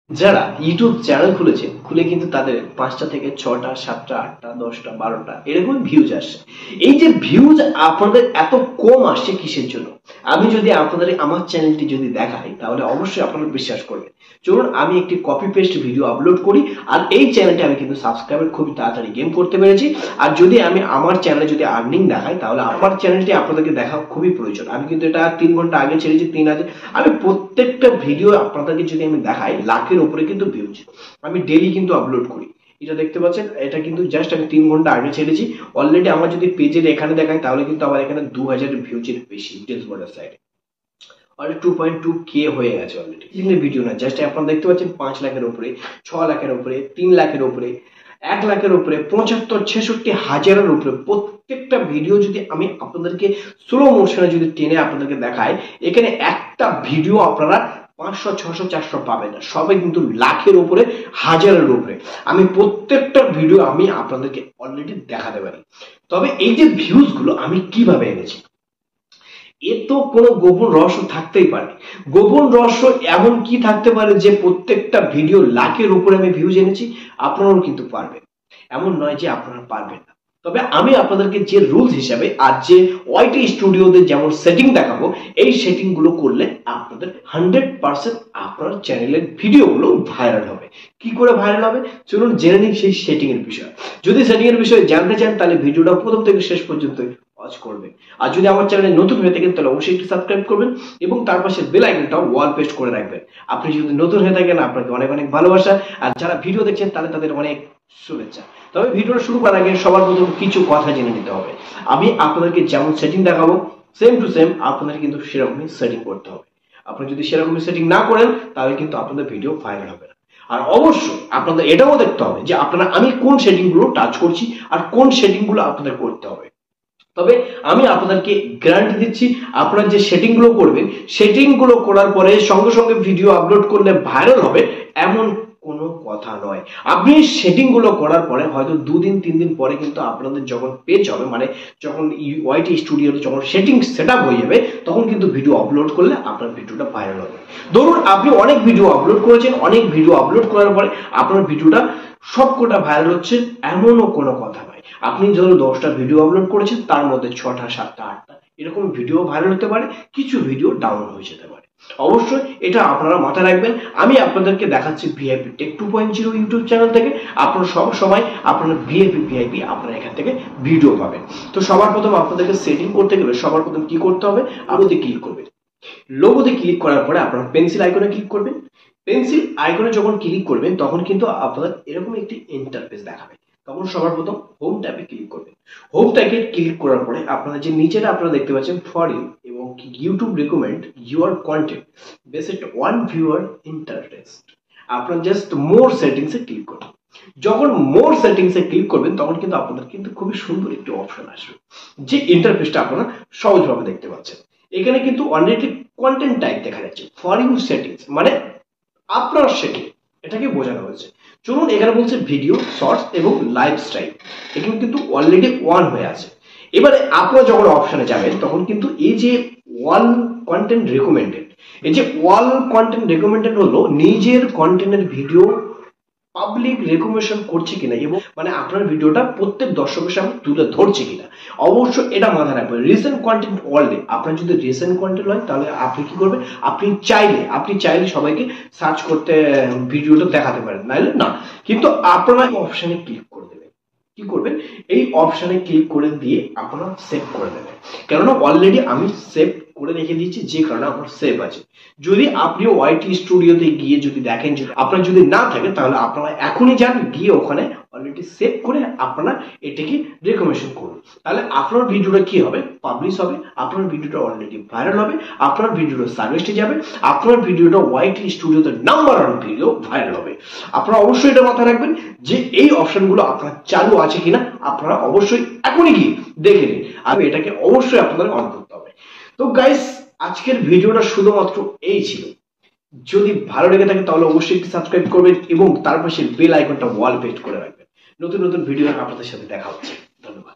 যারা YouTube channel খুলেছে খুলে কিন্তু তাদের 5টা থেকে 6টা 7টা 8টা 10টা 12টা এরকম ভিউজ আসছে। এই যে ভিউজ আপনাদের এত কম আসছে কিসের জন্য? আমি যদি আপনাদের আমার চ্যানেলটি যদি দেখাই তাহলে অবশ্যই আপনারা বিশ্বাস করবেন। চলুন আমি একটি কপি পেস্ট ভিডিও আপলোড করি আর এই চ্যানেলটি আমি কিন্তু সাবস্ক্রাইবার খুবই তাড়াতাড়ি গেইন করতে পেরেছি। আর যদি আমি আমার চ্যানেলে যদি আর্নিং দেখাই তাহলে আমার চ্যানেলটি আপনাদেরকে দেখা খুবই প্রয়োজন। আমি কিন্তু এটা 3 ঘন্টা আগে ছেড়েছি, 3 আমি প্রত্যেকটা ভিডিও আপনাদেরকে যদি আমি দেখাই লাখের উপরে কিন্তু ভিউজ আমি ডেইলি কিন্তু আপলোড করি। এটা দেখতে পাচ্ছেন, এটা কিন্তু জাস্ট আমি 3 ঘন্টা আগে ছেড়েছি। অলরেডি আমার যদি পেজের এখানে দেখাই তাহলে কিন্তু আমার এখানে 2000 ভিউজের বেশি ডিটেলস বর্ডার সাইডে অলরেডি 2.2K হয়ে গেছে অলরেডি। কিন্তু ভিডিও না, জাস্ট আপনারা দেখতে পাচ্ছেন 5 লাখের উপরে, 6 লাখের উপরে, 3 লাখের উপরে, 1 লাখের উপরে, 75-66 হাজারের উপরে প্রত্যেকটা ভিডিও যদি আমি আপনাদেরকে স্লো মোশনে যদি টেনে আপনাদেরকে দেখাই, এখানে একটা ভিডিও আপনারা 500 600 400 পাবেন না, সবাই কিন্তু লাখের উপরে হাজারের উপরে। আমি প্রত্যেকটা ভিডিও আমি আপনাদেরকে অলরেডি দেখাতে পারি। তবে এই যে ভিউজ গুলো আমি কিভাবে এনেছি, এ তো কোনো গোপন রহস্য থাকতেই পারে। গোপন রহস্য এমন কি থাকতে পারে যে প্রত্যেকটা ভিডিও লাখের উপরে আমি ভিউজ এনেছি? আপনারাও কিন্তু পারবেন, এমন নয় যে আপনারা পারবেন না। তবে আমি আপনাদেরকে যে রুলস হিসাবে আর যে ওয়াইটি স্টুডিওতে যেমন সেটিং দেখাবো, এই সেটিং গুলো করলে আপনাদের 100% আপনার চ্যানেলের ভিডিওগুলো ভাইরাল হবে। কি করে ভাইরাল হবে চলুন জেনে নিই সেই সেটিং এর বিষয়। যদি সেটিং এর বিষয়ে জানতে চান তাহলে ভিডিওটা প্রথম থেকে শেষ পর্যন্ত ওয়াচ করবেন। আর যদি আমার চ্যানেলে নতুন হয়ে থাকেন তাহলে অবশ্যই একটু সাবস্ক্রাইব করবেন এবং তার পাশে বেল আইকনটা ওয়াল পেস্ট করে রাখবেন। আপনি যদি নতুন হয়ে থাকেন আপনাকে অনেক অনেক ভালোবাসা, আর যারা ভিডিও দেখছেন তাহলে তাদের অনেক শুভেচ্ছা। তবে ভিডিওটা শুরু করার আগে সবার প্রথম কিছু কথা জেনে নিতে হবে। আমি আপনাদেরকে যেমন সেটিং দেখাবো সেম টু সেম আপনাদের কিন্তু সেরকমই সেটিং করতে হবে। আপনি যদি সেরকমই সেটিং না করেন তাহলে কিন্তু আপনাদের ভিডিও ভাইরাল হবে না। আর অবশ্যই আপনাদের এটাও দেখতে হবে যে আপনারা আমি কোন সেটিং গুলো টাচ করছি আর কোন সেটিং গুলো আপনাদের করতে হবে। তবে আমি আপনাদেরকে গ্যারান্টি দিচ্ছি আপনারা যে সেটিং গুলো করবেন, সেটিং গুলো করার পরে সঙ্গে সঙ্গে ভিডিও আপলোড করলে ভাইরাল হবে এমন কোনো কথা নয়। আপনি সেটিং গুলো করার পরে হয়তো 2 দিন 3 দিন পরে কিন্তু আপনাদের যখন পেজ হবে, মানে যখন ওয়াইটি স্টুডিওতে যখন সেটিং সেটআপ হয়ে যাবে তখন কিন্তু ভিডিও আপলোড করলে আপনার ভিডিওটা ভাইরাল হবে। ধরুন আপনি অনেক ভিডিও আপলোড করেছেন, অনেক ভিডিও আপলোড করার পরে আপনার ভিডিওটা সবকটা ভাইরাল হচ্ছে এমনও কোনো কথা নয়। আপনি ধরুন 10টা ভিডিও আপলোড করেছেন তার মধ্যে 6টা 7টা 8টা এরকম ভিডিও ভাইরাল হতে পারে, কিছু ভিডিও ডাউন হয়ে যেতে পারে। অবশ্যই এটা আপনারা মাথায় রাখবেন। আমি আপনাদেরকে দেখাচ্ছি ভিআইপি টেক 2.0 ইউটিউব চ্যানেল থেকে। আপনারা সব সময় আপনারা ভিআইপি আপনারা এখান থেকে ভিডিও পাবেন। তো সবার প্রথম আপনাদেরকে সেটিং করতে গেলে সবার প্রথম কি করতে হবে, লোগোতে ক্লিক করবেন। লোগোতে ক্লিক করার পরে আপনারা পেন্সিল আইকনে ক্লিক করবেন। পেন্সিল আইকনে যখন ক্লিক করবেন তখন কিন্তু আপনাদের এরকম একটি ইন্টারফেস দেখাবে। তখন সবার প্রথম হোম ট্যাবে ক্লিক করবেন। হোম ট্যাবে ক্লিক করার পরে আপনারা যে নিচেটা আপনারা দেখতে পাচ্ছেন ফর ইউ এবং YouTube recommend your content based one viewer interest, আপনারা জাস্ট মোর সেটিংস এ ক্লিক করবেন। যখন মোর সেটিংস এ ক্লিক করবেন তখন কিন্তু আপনাদের কিন্তু খুবই সুন্দর একটি অপশন আসবে, যে ইন্টারফেসটা আপনারা সহজভাবে দেখতে পাচ্ছেন। এখানে কিন্তু অলরেডি কন্টেন্ট টাইপ দেখা যাচ্ছে, ফর ইউ সেটিংস মানে আপনার সেটিং, এটাকে বোঝানো হয়েছে। চলুন এখানে বলছে ভিডিও শর্টস এবং লাইফস্টাইল, এখানে কিন্তু অলরেডি অন হয়ে আছে। এবারে আপনারা যখন অপশনে যাবেন তখন কিন্তু এই যে ওয়াল কন্টেন্ট রেকমেন্ডেড, এই যে ওয়াল কন্টেন্ট রেকমেন্ডেড হলো নিজের কন্টেন্টের ভিডিও পাবলিক রেকমেন্ডেশন করছে কিনা এবং মানে আপনার ভিডিওটা প্রত্যেক দর্শকের সামনে তুলে ধরছে কিনা। অবশ্যই এটা মাথায় রাখবেন। রিসেন্ট কন্টেন্ট ওয়ার্ল্ডে আপনার যদি রিসেন্ট কন্টেন্ট হয় তাহলে আপনি কি করবেন, আপনি চাইলে সবাইকে সার্চ করতে ভিডিওটা দেখাতে পারেন, নাইলে না। কিন্তু আপনারা অপশনে ক্লিক করে দেবেন। কি করবেন, এই অপশনে ক্লিক করে দিয়ে আপনারা সেভ করে দেবেন। কেননা অলরেডি আমি সেভ করে রেখে দিয়েছি, যে কারণে আমার সেভ আছে। যদি আপনি ওয়াইটি স্টুডিওতে গিয়ে যদি দেখেন যে আপনার যদি না থাকে তাহলে আপনারা এখনই যান, গিয়ে ওখানে অলরেডি সেভ করে আপনারা এটাকে রেকমেন্ডেশন করুন। তাহলে আপনার ভিডিওটা কি হবে, পাবলিশ হবে, আপনার ভিডিওটা অলরেডি ভাইরাল হবে, আপনার ভিডিওটা সার্ভিসে যাবে, আপনার ভিডিওটা ওয়াইটি স্টুডিওতে নাম্বার 1 ভিডিও ভাইরাল হবে। আপনারা অবশ্যই এটা মাথায় রাখবেন যে এই অপশনগুলো আপনার চালু আছে কিনা আপনারা অবশ্যই এখনই গিয়ে দেখে নিন। আমি এটাকে অবশ্যই আপনাদের অন করতে হবে। তো গাইস আজকের ভিডিওটা শুধুমাত্র এই ছিল। যদি ভালো লেগে থাকে তাহলে অবশ্যই একটু সাবস্ক্রাইব করবেন এবং তার পাশে বেল আইকনটা ওয়াল পেস্ট করে রাখবেন। নতুন নতুন ভিডিও আপনাদের সাথে দেখা হচ্ছে। ধন্যবাদ।